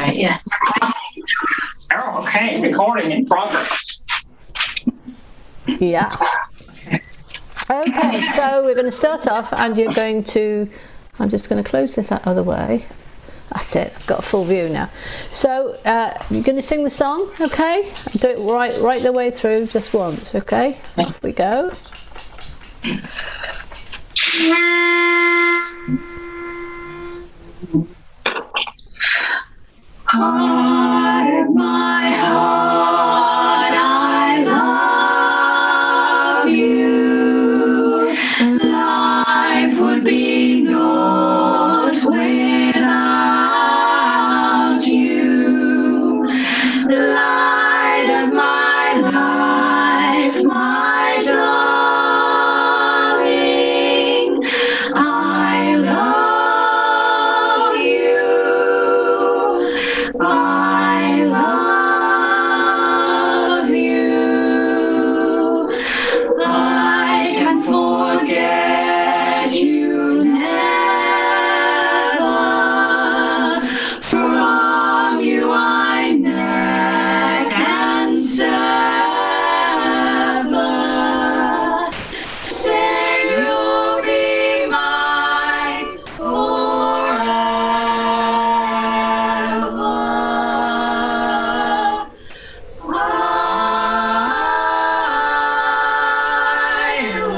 right, yeah. Oh, okay, recording in progress. Yeah. Okay, so we're going to start off, and you're going to, I'm just going to close this that other way. That's it, I've got a full view now. So you're going to sing the song, okay? Do it right the way through, just once, okay? Off we go. Heart of my heart, I love you. Life would be naught without you. The light of my life, my darling, I love you. I love you. I can forget you never. From you I never can sever. Say you'll be mine forever. I love you.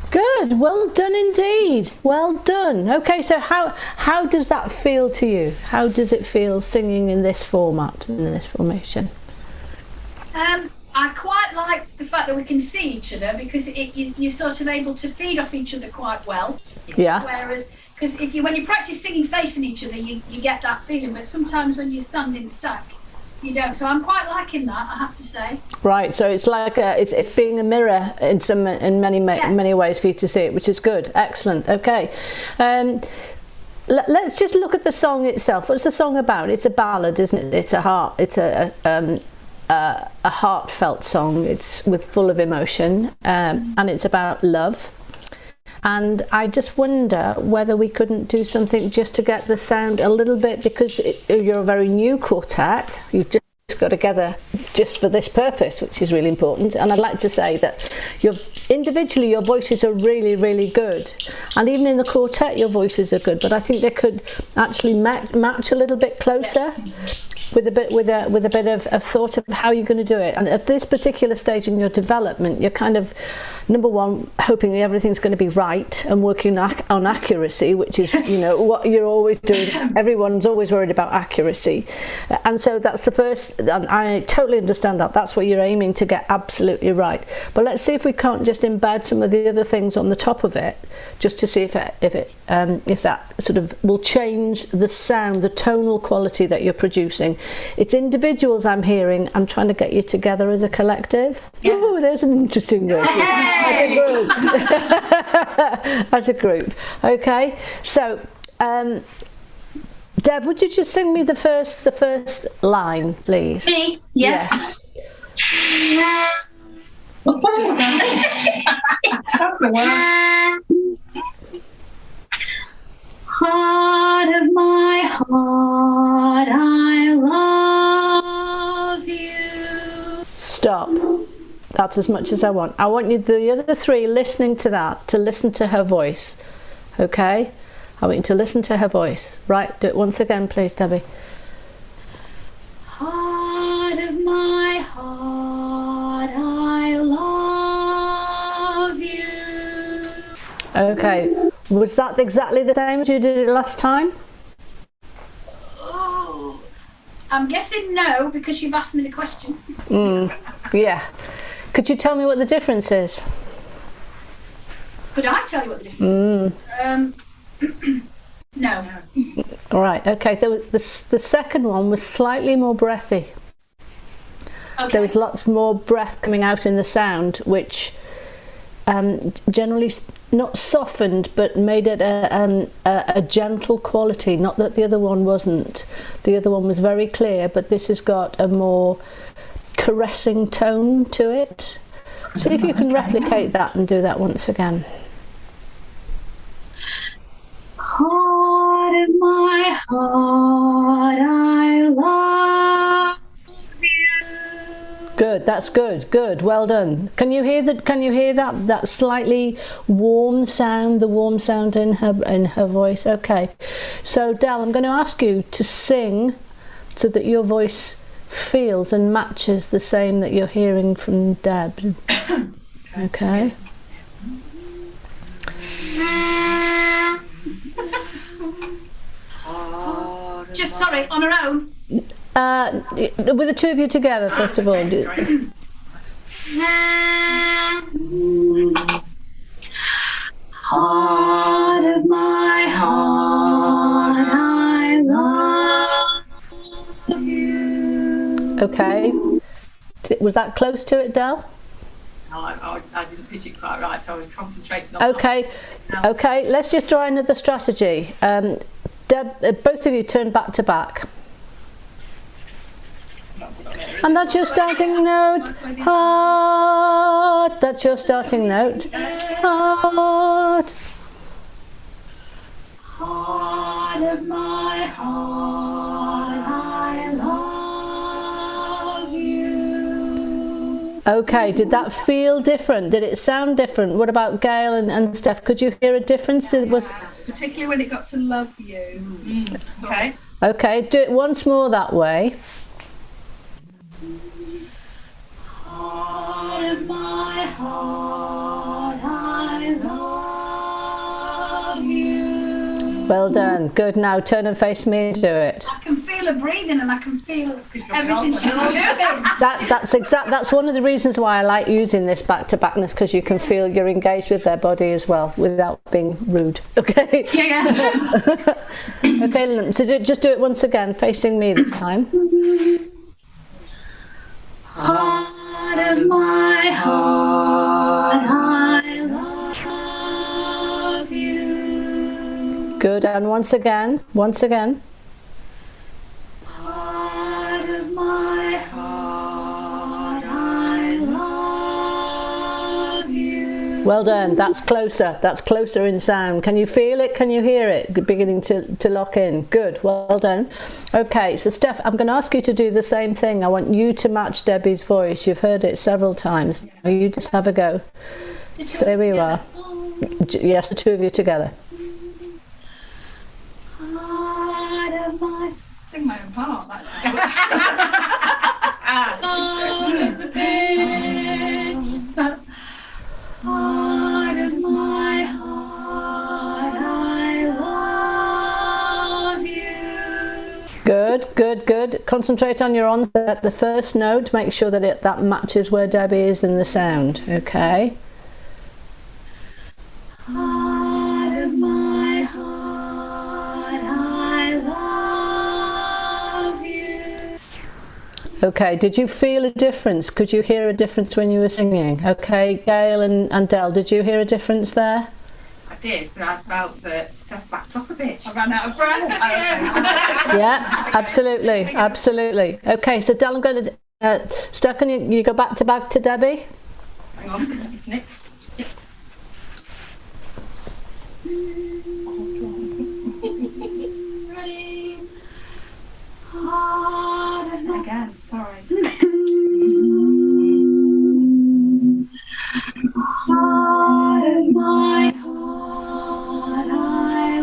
Good, well done indeed. Well done. Okay, so how does that feel to you? How does it feel singing in this format, in this formation? I quite like the fact that we can see each other, because you're sort of able to feed off each other quite well. Yeah. Whereas, because when you practice singing facing each other, you get that feeling, but sometimes when you're standing stack, you don't. So I'm quite liking that, I have to say. Right, so it's like it's being a mirror in many ways for you to see it, which is good. Excellent. Okay. Let's just look at the song itself. What's the song about? It's a ballad, isn't it? It's a heartfelt song. It's full of emotion, and it's about love. And I just wonder whether we couldn't do something just to get the sound a little bit, because you're a very new quartet. You've just got together just for this purpose, which is really important. And I'd like to say that individually your voices are really, really good, and even in the quartet your voices are good. But I think they could actually match a little bit closer. With a bit of thought of how you're going to do it. And at this particular stage in your development, you're kind of, number one, hoping that everything's going to be right and working on accuracy, which is, what you're always doing. Everyone's always worried about accuracy. And so that's the first, and I totally understand that. That's what you're aiming to get absolutely right. But let's see if we can't just embed some of the other things on the top of it, just to see if that sort of will change the sound, the tonal quality that you're producing. It's individuals I'm hearing. I'm trying to get you together as a collective. Yeah. Oh, there's an interesting word. As a group. As a group. Okay. So, Deb, would you just sing me the first line, please? Me? Yeah. Yes. That's the word. Heart of my heart, I love you. Stop. That's as much as I want. I want you, the other three, listening to that, to listen to her voice. Okay? I want you to listen to her voice. Right, do it once again, please, Debbie. Heart of my heart, I love you. Okay. Was that exactly the same as you did it last time? Oh, I'm guessing no, because you've asked me the question. Yeah. Could you tell me what the difference is? Could I tell you what the difference is? No. All right. Okay. The second one was slightly more breathy. Okay. There was lots more breath coming out in the sound, which generally not softened, but made it a gentle quality. Not that the other one wasn't. The other one was very clear, but this has got a more caressing tone to it. See if you can replicate that and do that once again. Heart of my heart, I love you. Good, that's good, good, well done. Can you hear that? Can you hear that slightly warm sound, the warm sound in her voice? Okay, so Del, I'm going to ask you to sing so that your voice feels and matches the same that you're hearing from Deb. Okay. Just sorry, on her own. With the two of you together, first of all. Heart of my heart, I love you. Okay. Was that close to it, Del? No, I didn't pitch it quite right, so I was concentrating on Okay. Okay, let's just try another strategy. Deb, both of you turn back to back. And that's your starting note. Heart. That's your starting note. Heart. Heart of my heart, I love you. Okay, did that feel different? Did it sound different? What about Gail and Steph? Could you hear a difference? Particularly when it got to love you. Okay. Okay, do it once more that way. Heart of my heart, I love you. Well done. Good. Now turn and face me and do it. I can feel her breathing and I can feel everything she's doing. That's one of the reasons why I like using this back-to-backness, because you can feel you're engaged with their body as well without being rude. Okay. Yeah. Okay, so just do it once again, facing me this time. Heart of my heart, I love you. Good, and once again. Heart of my heart, I love you. Well done. That's closer in sound. Can you feel it? Can you hear it beginning to lock in? Good. Well done. Okay, so Steph, I'm going to ask you to do the same thing. I want you to match Debbie's voice. You've heard it several times. You just have a go. Stay where you are. Yes, the two of you together. Heart of my Sing my own part. heart of my heart, I love you. Good. Concentrate on your onset, the first note. Make sure that that matches where Debbie is in the sound. Okay. Heart of my heart, I love you. Okay, did you feel a difference? Could you hear a difference when you were singing? Okay, Gail and Del, did you hear a difference there? I did, but I felt that Steph backed off a bit. I ran out of breath. Yeah, absolutely. Okay, so Del, I'm going to... Steph, can you go back to Debbie? Hang on, isn't it? Yep. Ready? Heart of my Again, sorry. heart of my heart, I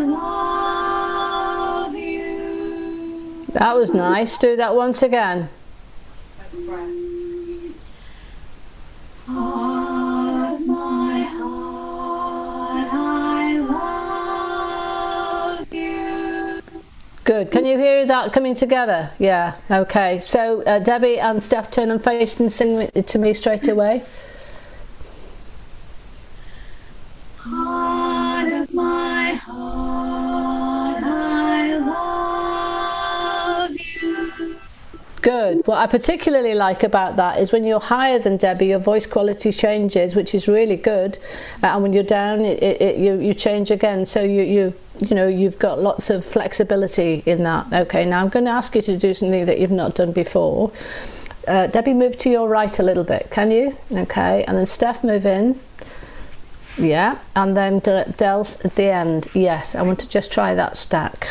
love you. That was nice. Do that once again. Heart of my heart, I love you. Good. Can you hear that coming together? Yeah. Okay. So Debbie and Steph, turn and face and sing it to me straight away. Heart of my heart, I love you. Good. What I particularly like about that is when you're higher than Debbie, your voice quality changes, which is really good. And when you're down, you change again. So you've got lots of flexibility in that. Okay, now I'm going to ask you to do something that you've not done before. Debbie, move to your right a little bit, can you? Okay, and then Steph, move in. Yeah, and then Del's at the end. Yes, I want to just try that stack.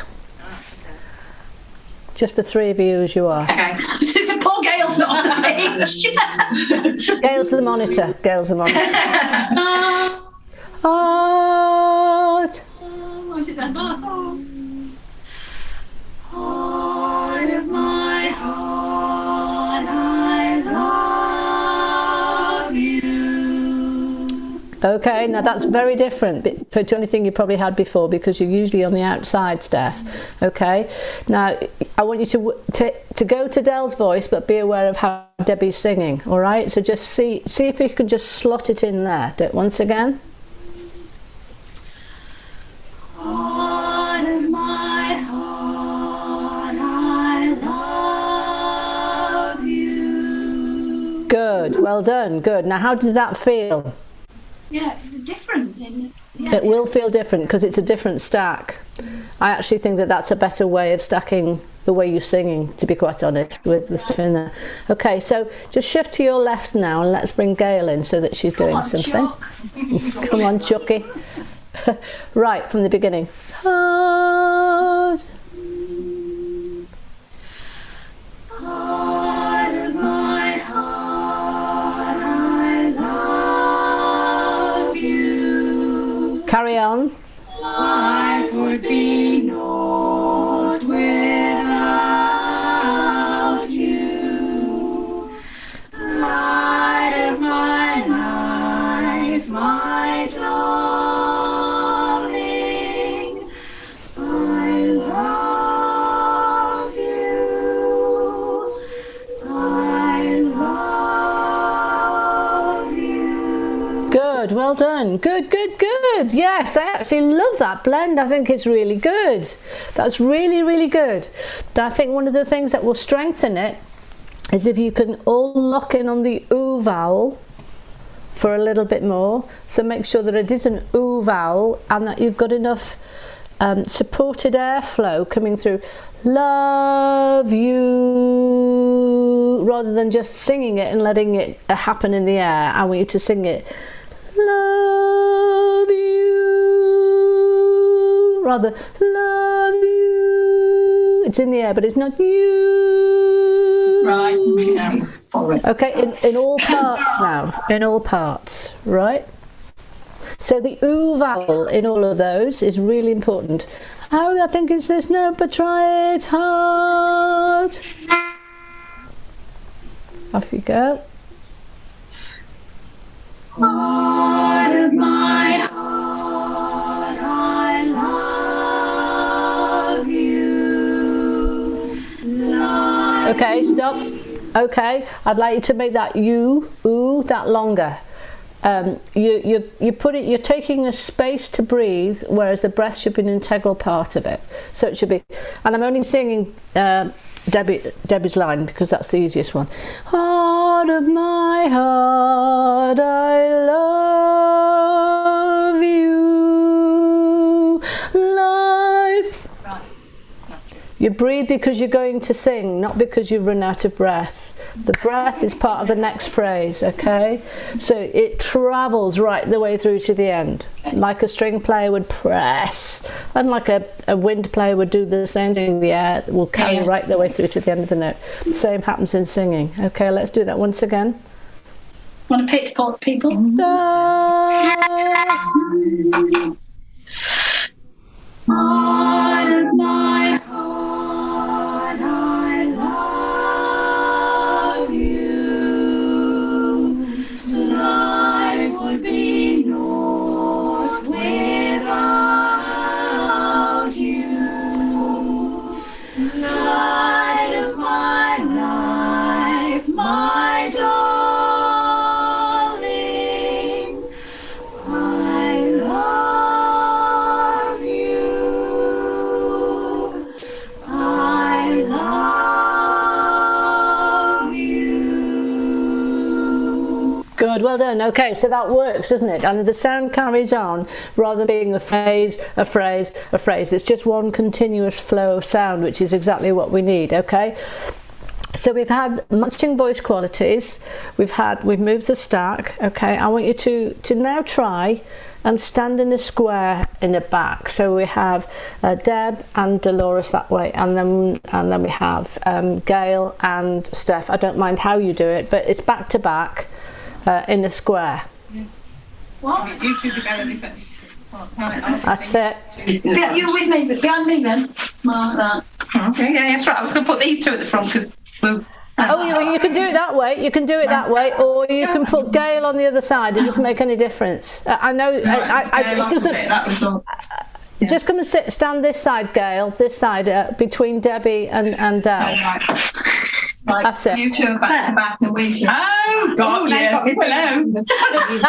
Just the three of you as you are. Okay. The poor Gail's not on the page. Gail's the monitor. Gail's the monitor. Heart. What is it then? Heart of my heart, I love you. Okay, now that's very different for the only thing you probably had before, because you're usually on the outside, Steph. Okay, now I want you to go to Del's voice, but be aware of how Debbie's singing. All right, so just see if you can just slot it in there. Do it once again. Heart of my heart, I love you. Good, well done, good. Now how did that feel? Yeah, different. It will feel different because it's a different stack. I actually think that that's a better way of stacking the way you're singing, to be quite honest, with stuff in there. Okay, so just shift to your left now and let's bring Gail in so that she's doing something. Come on, Chucky. Right, from the beginning. Heart. Heart of my heart, I love you. Carry on. Life would be naught without you. Light of my life, my darling, I love you. I love you. Good, well done. Good, good, good. Yes, I actually love that blend. I think it's really good. That's really, really good. I think one of the things that will strengthen it is if you can all lock in on the ooh vowel for a little bit more. So make sure that it is an ooh vowel and that you've got enough supported airflow coming through. Love you, rather than just singing it and letting it happen in the air. I want you to sing it. Love you, rather love you. It's in the air, but it's not you. Right. Yeah. Okay, in all parts now. In all parts, right? So the ooh vowel in all of those is really important. Oh, I think it's this note, but try it hard. Off you go. Heart of my heart, I love you. Okay, stop. Okay, I'd like you to make that ooh that longer. You put it. You're taking a space to breathe, whereas the breath should be an integral part of it. So it should be. And I'm only singing Debbie's line because that's the easiest one. Heart of my heart, I love you. Life. You breathe because you're going to sing, not because you've run out of breath. The breath is part of the next phrase, okay? So it travels right the way through to the end, like a string player would press, and like a wind player would do the same thing. The air will carry right the way through to the end of the note. The same happens in singing. Okay, let's do that once again. Want to pick for people? Heart of my heart, I love you. Life would be naught without you. Light of my life, my darling, I love Good, well done. Okay, so that works, doesn't it? And the sound carries on rather than being a phrase, a phrase, a phrase. It's just one continuous flow of sound, which is exactly what we need, okay? So we've had matching voice qualities, we've moved the stack, okay? I want you to now try and stand in a square in the back. So we have Deb and Dolores that way, and then we have Gail and Steph. I don't mind how you do it, but it's back to back in a square. Yeah. What? You two together, anything. That's it. Yeah, you with me, but behind me then. Like that. Okay, yeah, that's right. I was going to put these two at the front because we'll. Oh, you can do it that way. You can do it that way, or you can put Gail on the other side. It doesn't make any difference. I know. It doesn't. That was all. Yeah. Just come and stand this side, Gail. This side, between Debbie and Dal. Right. That's it. You two are back to back, and we two. Oh God! Yeah. Hello. That's it. Is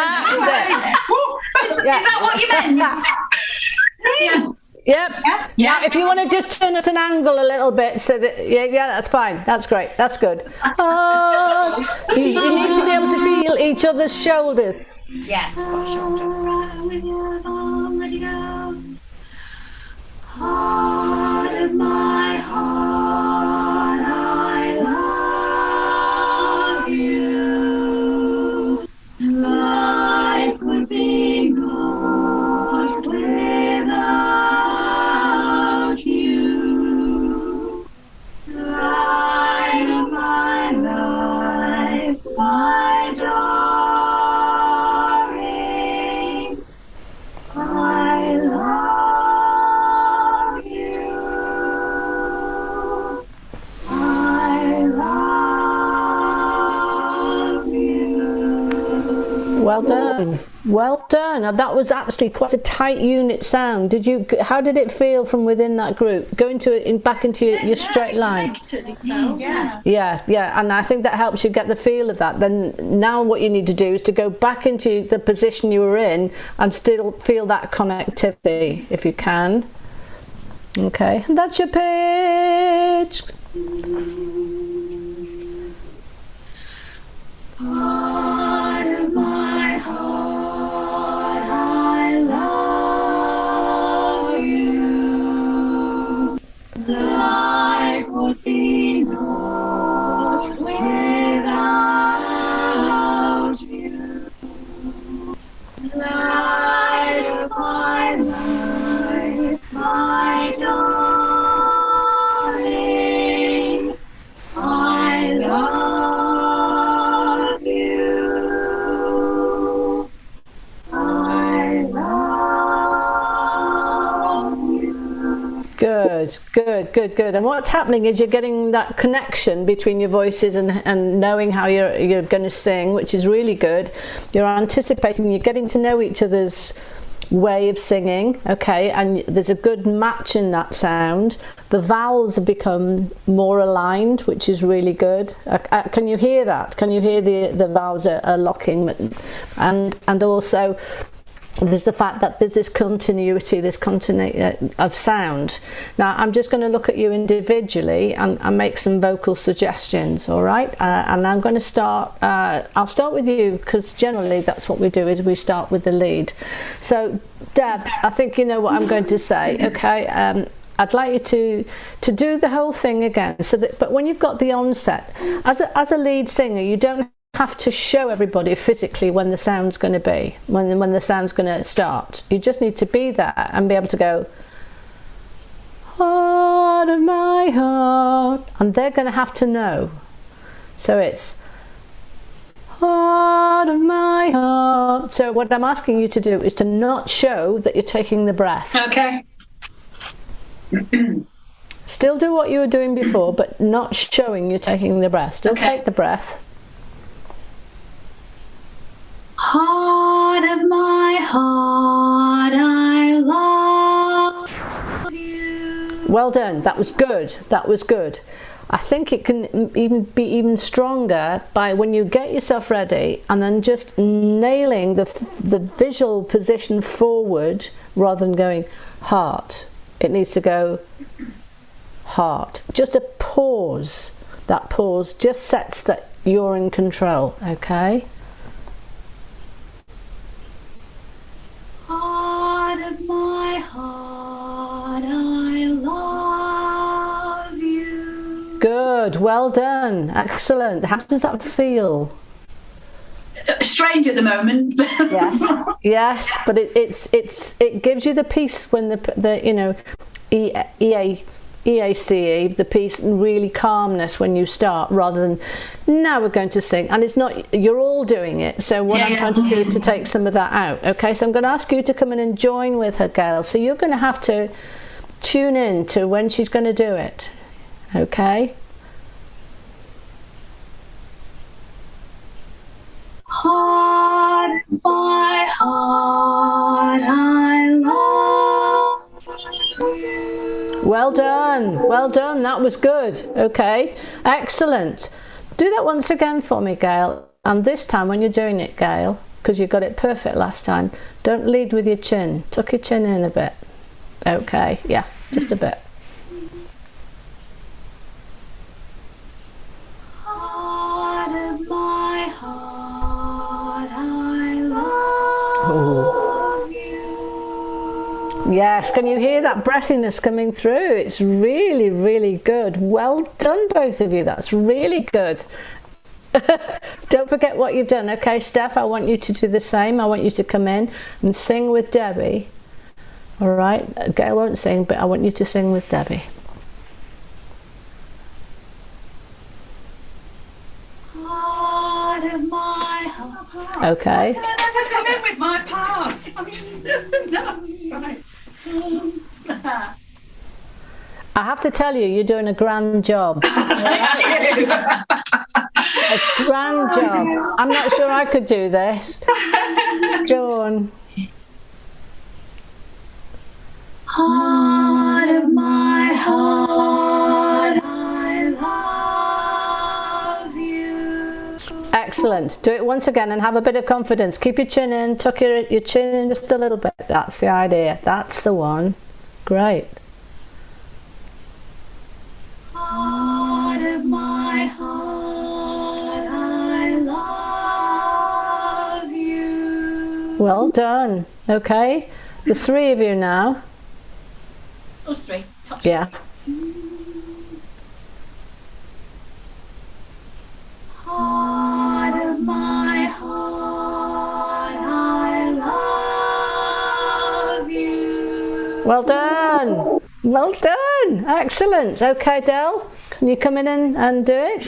that what you meant? Yeah. Yep. Yeah. Now, if you want to just turn at an angle a little bit, so that yeah, that's fine. That's great. That's good. You need to be able to feel each other's shoulders. Yes, got shoulders. With your arm ready goes. Heart of my heart, I love you. Life would be naught without you. Light of my life, my darling, I love you. I love you. Well done. Well done. Now, that was actually quite a tight unit sound. How did it feel from within that group? Going back into your straight line. Yeah. Yeah, and I think that helps you get the feel of that. Then now what you need to do is to go back into the position you were in and still feel that connectivity if you can. Okay, and that's your pitch. Heart of my heart, I love you. Life would be naught without you. Light of my life, my darling, I love you. I love you. Good. And what's happening is you're getting that connection between your voices and knowing how you're going to sing, which is really good. You're anticipating, you're getting to know each other's way of singing, okay, and there's a good match in that sound. The vowels have become more aligned, which is really good. Can you hear that? Can you hear the vowels are locking? And also there's the fact that there's this continuity of sound. Now I'm just going to look at you individually and make some vocal suggestions, all right? And I'm going to start, I'll start with you because generally that's what we do, is we start with the lead. So Deb, I think you know what I'm going to say, okay? I'd like you to do the whole thing again. But when you've got the onset, as a lead singer, you don't have to show everybody physically when the sound's going to be, when the sound's going to start. You just need to be there and be able to go, heart of my heart, and they're going to have to know. So it's heart of my heart. So what I'm asking you to do is to not show that you're taking the breath. Okay. Still do what you were doing before, but not showing you're taking the breath. Still take the breath. Heart of my heart, I love you. Well done. That was good. That was good. I think it can be even stronger by when you get yourself ready and then just nailing the visual position forward rather than going heart. It needs to go heart. Just a pause. That pause just sets that you're in control, okay? Good, well done, excellent. How does that feel? Strange at the moment. Yes, yes, but it gives you the peace when the you know, EACE, the peace and really calmness when you start, rather than now we're going to sing, and it's not, you're all doing it, so what I'm trying to do is to take some of that out. Okay, so I'm going to ask you to come in and join with her, Gail, so you're going to have to tune in to when she's going to do it. Okay. Heart of my heart, I love you. Well done, well done, that was good. Okay, excellent. Do that once again for me, Gail, and this time when you're doing it, Gail, because you got it perfect last time, don't lead with your chin, tuck your chin in a bit. Okay, yeah, just a bit. Heart of my heart, I love you. Yes, can you hear that breathiness coming through? It's really, really good. Well done, both of you. That's really good. Don't forget what you've done. Okay, Steph, I want you to do the same. I want you to come in and sing with Debbie. All right, Gail won't sing, but I want you to sing with Debbie. Heart of my heart. Okay. Can I never come in with my part? I'm just no, right. I have to tell you, you're doing a grand job. A grand job. I'm not sure I could do this. Go on. Heart of my heart, I love you. Excellent. Do it once again and have a bit of confidence. Keep your chin in, tuck your chin in just a little bit. That's the idea. That's the one. Great. Heart of my heart, I love you. Well done. Okay. The three of you now. Us three. Top Yeah. Heart of my heart, I love you. Well done. Well done. Excellent. Okay, Del, can you come in and do it?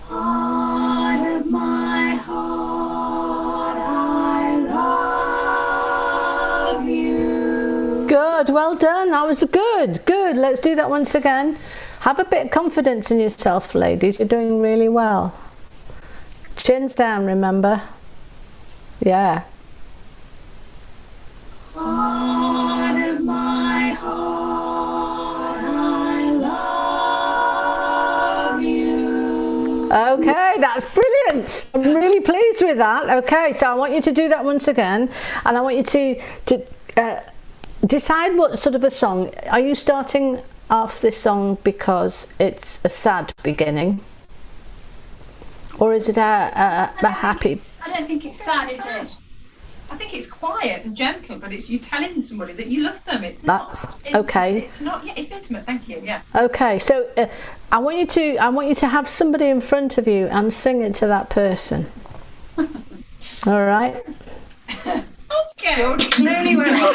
Heart of my heart, I love you. Good. Well done. That was good. Good. Let's do that once again. Have a bit of confidence in yourself, ladies. You're doing really well. Chins down, remember? Yeah. Heart of my heart, I love you. Okay, that's brilliant. I'm really pleased with that. Okay, so I want you to do that once again, and I want you to decide what sort of a song. Are you starting off this song because it's a sad beginning, or is it a happy? I don't think it's sad, is it? I think it's quiet and gentle, but it's you telling somebody that you love them. It's not. That's okay. It's not. Yeah, it's intimate. Thank you. Yeah. Okay, so I want you to have somebody in front of you and sing it to that person. All right. Okay. You're clearly well.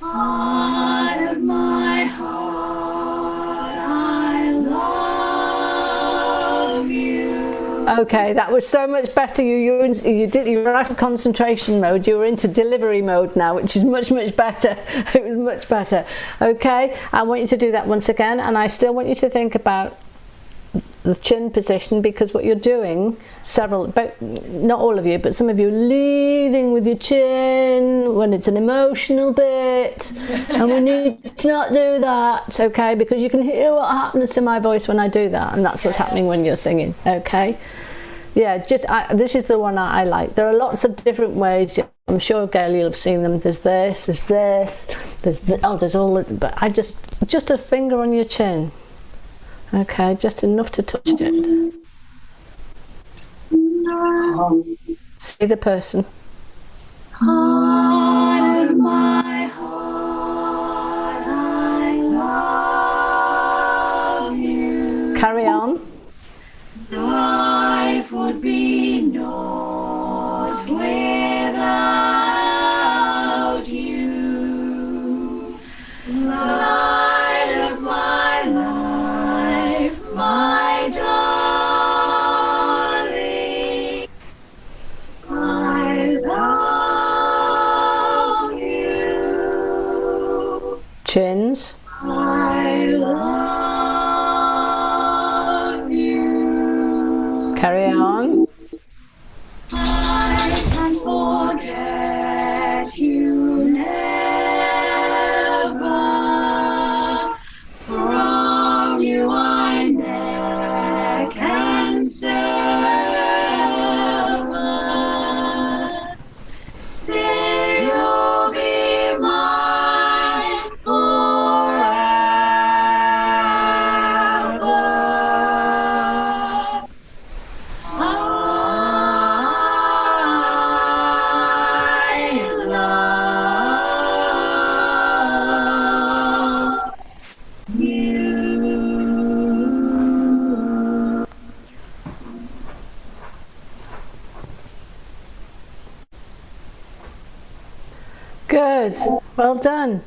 Heart of my heart, I love you. Okay, that was so much better. You were out of concentration mode. You were into delivery mode now, which is much better. It was much better. Okay, I want you to do that once again, and I still want you to think about the chin position, because what you're doing, not all of you, but some of you, leading with your chin when it's an emotional bit, and we need to not do that, okay, because you can hear what happens to my voice when I do that, and that's what's happening when you're singing. Okay, yeah, this is the one I like. There are lots of different ways. I'm sure, Gail, you'll have seen them. There's this, there's all, but just a finger on your chin. Okay, just enough to touch it. See the person. Heart of my heart, I love you. Carry on. Life would be naught without you. Light of my life, my darling, I love you. Chins. I love you. Carry on. I can forget you never. From you I never can sever. Still you'll be mine forever. I love you. Good. Well done.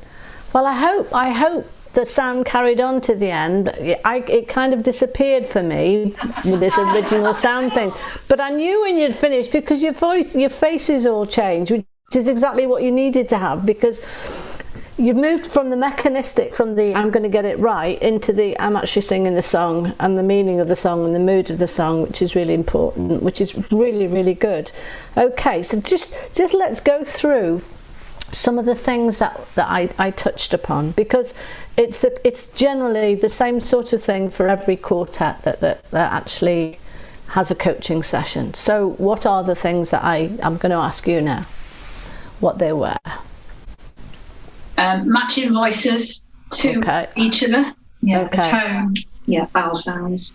Well, I hope the sound carried on to the end. It kind of disappeared for me with this original sound thing, but I knew when you'd finished because your faces all changed, which is exactly what you needed to have, because you've moved from the mechanistic, from the I'm going to get it right, into the I'm actually singing the song and the meaning of the song and the mood of the song, which is really important, which is really, really good. Okay, so just let's go through some of the things that I touched upon, because it's generally the same sort of thing for every quartet that actually has a coaching session. So what are the things that I'm going to ask you now, what they were? Matching voices to each other. Yeah, Okay. tone. Yeah, vowel sounds.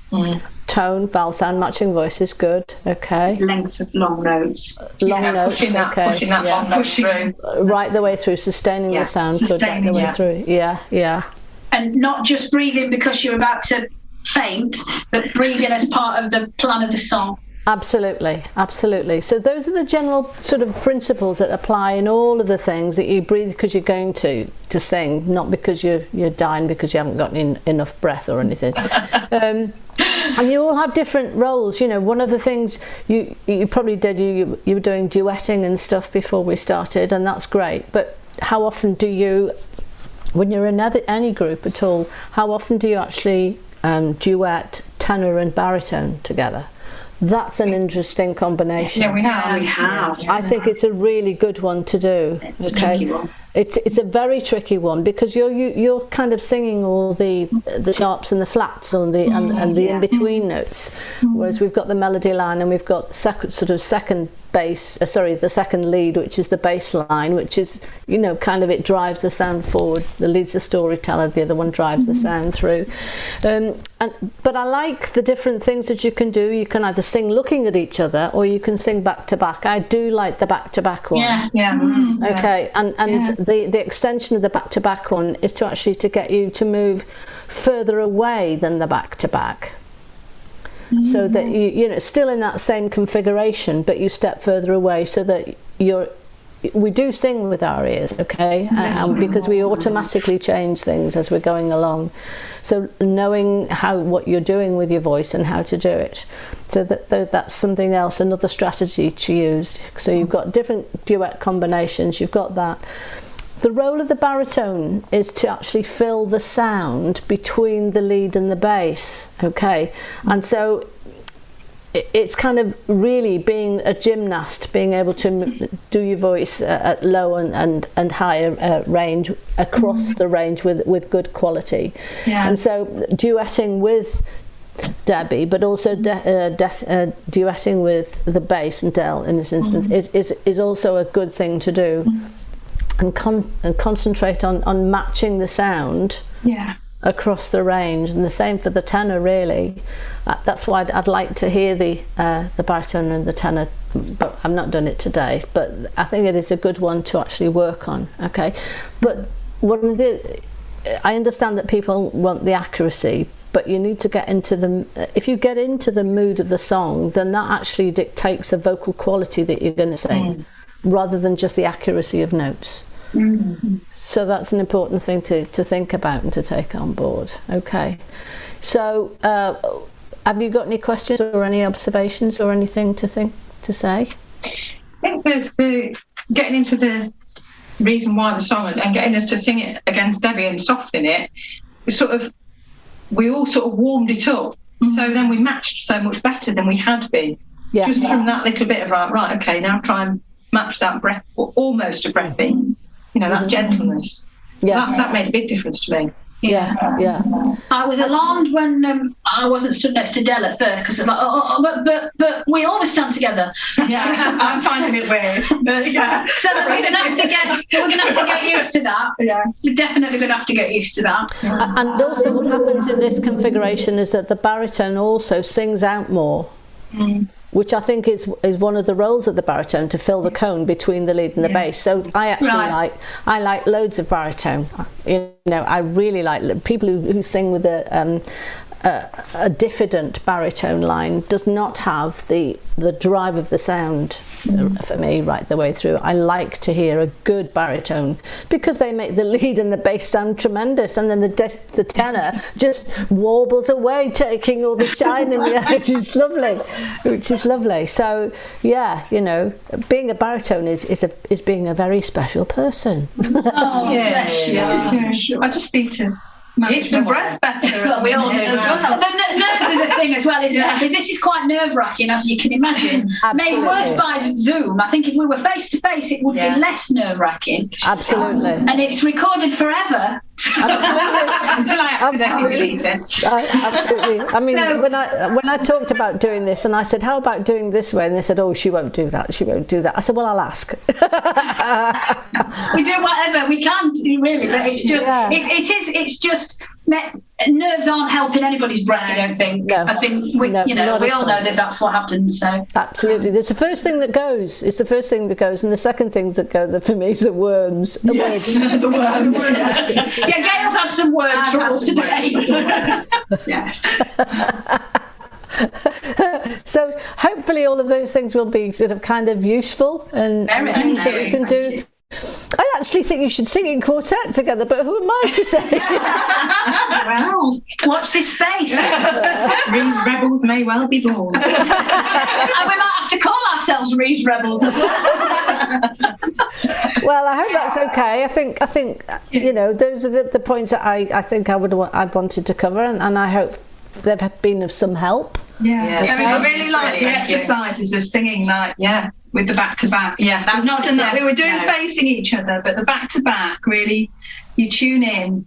Tone, vowel sound, matching voices, good. Okay. Length of long notes. Long notes, pushing that long note through. right the way through, sustaining the sound, good, right the way through. Yeah. And not just breathing because you're about to faint, but breathing as part of the plan of the song. Absolutely. So those are the general sort of principles that apply in all of the things, that you breathe because you're going to sing, not because you're dying because you haven't got enough breath or anything. And you all have different roles. You know, one of the things you probably did, you were doing duetting and stuff before we started, and that's great. But how often do you, when you're in any group at all, how often do you actually duet tenor and baritone together? That's an interesting combination. Yeah, we have. I think it's a really good one to do. It's a tricky one. It's a very tricky one, because you're kind of singing all the sharps and the flats and the in between notes, whereas we've got the melody line and we've got second bass, the second lead, which is the bass line, which is, you know, kind of, it drives the sound forward. The lead's the storyteller, the other one drives the sound through. But I like the different things that you can do. You can either sing looking at each other, or you can sing back to back. I do like the back to back one. Okay, and the extension of the back to back one is to get you to move further away than the back to back. So that you know, still in that same configuration, but you step further away, so that we do sing with our ears, okay? Because we automatically change things as we're going along. So knowing what you're doing with your voice and how to do it. So that's something else, another strategy to use. So you've got different duet combinations, you've got that. The role of the baritone is to actually fill the sound between the lead and the bass, okay? And so it's kind of really being a gymnast, being able to do your voice at low and higher range, across the range with good quality. And so duetting with Debbie, but also duetting with the bass and Del in this instance is also a good thing to do. And concentrate on matching the sound across the range, and the same for the tenor really. That's why I'd like to hear the baritone and the tenor, but I've not done it today, but I think it is a good one to actually work on. Okay, but I understand that people want the accuracy, but you need to get into if you get into the mood of the song, then that actually dictates the vocal quality that you're going to sing, rather than just the accuracy of notes. So that's an important thing to think about and to take on board. Okay, so have you got any questions or any observations or anything to say? I think the getting into the reason why the song and getting us to sing it against Debbie and softening it, we all sort of warmed it up. So then we matched so much better than we had been. Just from that little bit of right, okay, now try and match that breath, or almost a breath in, that gentleness. So that made a big difference to me. Yeah. I was alarmed when I wasn't stood next to Del at first, because it's like, but we always stand together. Yeah, I'm finding it weird. But yeah. So that we're gonna have to get used to that. Yeah, we're definitely gonna have to get used to that. And also, what happens in this configuration is that the baritone also sings out more. Which I think is one of the roles of the baritone, to fill the cone between the lead and the bass. So I actually like loads of baritone. I really like people who sing with a diffident baritone line. Does not have the drive of the sound for me right the way through. I like to hear a good baritone, because they make the lead and the bass sound tremendous, and then the tenor just warbles away, taking all the shine in the air, which is lovely. So being a baritone is being a very special person. Oh, bless you. I just need to manage some breath better. Well, we all do as well. The nerves is a thing as well, isn't it? This is quite nerve-wracking, as you can imagine. Made worse by Zoom. I think if we were face-to-face, it would be less nerve-wracking. Absolutely. And it's recorded forever. Absolutely. Until I accidentally delete it. Absolutely. I mean, when I talked about doing this, and I said, how about doing this way? And they said, oh, she won't do that. I said, well, I'll ask. We do whatever we can, really, but it's just, it's just, nerves aren't helping anybody's breath, I don't think. No. I think we all know that that's what happens. So absolutely, there's the first thing that goes. It's the first thing that goes, and the second thing that goes for me is the worms. The worms. Yes. Yeah, Gail's had some worm trouble today. Yes. So hopefully all of those things will be sort of kind of useful and things that you can do. I actually think you should sing in quartet together, but who am I to say? Well, watch this space. These rebels may well be born. And we might have to call ourselves Rees Rebels as well. Well, I hope that's okay. I think those are the points that I think I'd wanted to cover, and I hope they've been of some help. I really like the exercises of singing with the back-to-back. I've not done that. We were doing facing each other, but the back-to-back, really, you tune in.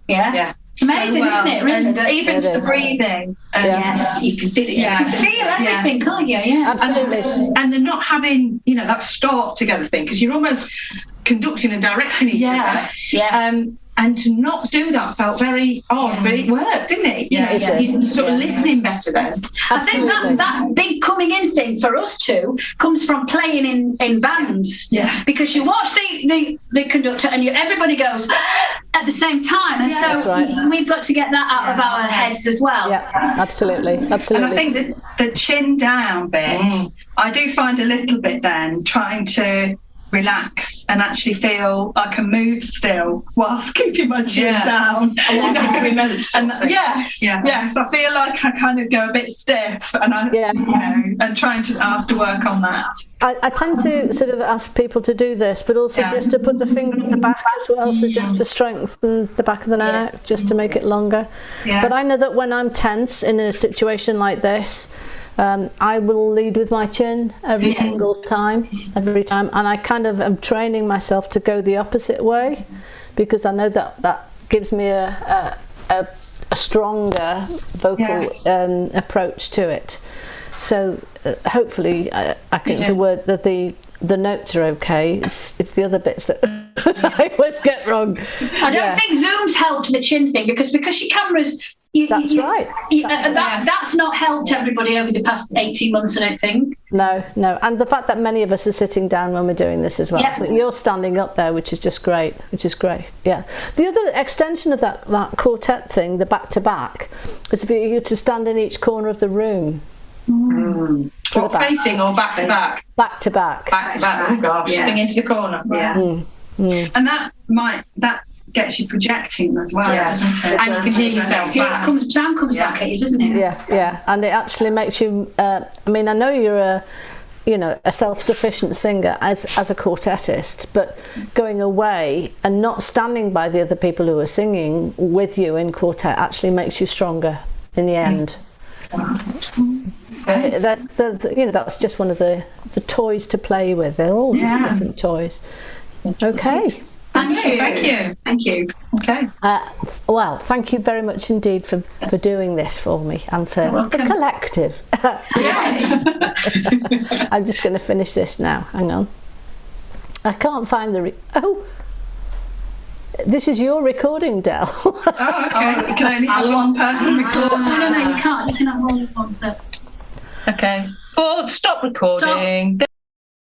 Amazing, isn't it? Really? And even to the breathing. Yes, you can feel it. You can feel everything, can't you? Yeah, absolutely. And they're not having, that start together thing, because you're almost conducting and directing each other. And to not do that felt very odd, but it worked, didn't it? You're sort of listening better then. Absolutely. I think that big coming in thing for us two comes from playing in bands. Yeah. Because you watch the conductor and everybody goes at the same time, and so we've got to get that out of our heads as well. Yeah, absolutely. And I think that the chin down bit, I do find a little bit then trying to relax and actually feel I can move still whilst keeping my chin down. Doing notes. And yes, I feel like I kind of go a bit stiff, and and trying to have to work on that. I tend to sort of ask people to do this, but also just to put the finger at the back as well, so just to strengthen the back of the neck, just to make it longer. But I know that when I'm tense in a situation like this, I will lead with my chin every single time, and I kind of am training myself to go the opposite way, because I know that gives me a stronger vocal approach to it. So hopefully I think the the notes are okay. It's the other bits that I always get wrong. I don't think Zoom's helped the chin thing because your cameras. That's right. That's not helped everybody over the past 18 months, I don't think. No. And the fact that many of us are sitting down when we're doing this as well. Yeah. You're standing up there, which is just great. Yeah. The other extension of that quartet thing, the back-to-back, is for you to stand in each corner of the room. What, facing or back to back? Back to back. Back to back. Oh gosh, singing to the corner. Yeah. And that gets you projecting as well, doesn't it? And you can hear yourself back. Sound comes back at you, doesn't it? Yeah. And it actually makes you. I mean, I know you're a self-sufficient singer as a quartetist, but going away and not standing by the other people who are singing with you in quartet actually makes you stronger in the end. That's just one of the toys to play with. They're all just different toys. Okay. Thank you. Okay. Well, thank you very much indeed for doing this for me and for the collective. I'm just going to finish this now. Hang on. I can't find this is your recording, Del. Oh, okay. You can only have one person record. No, you can't. You can have more than one person. Okay. Stop recording. Stop.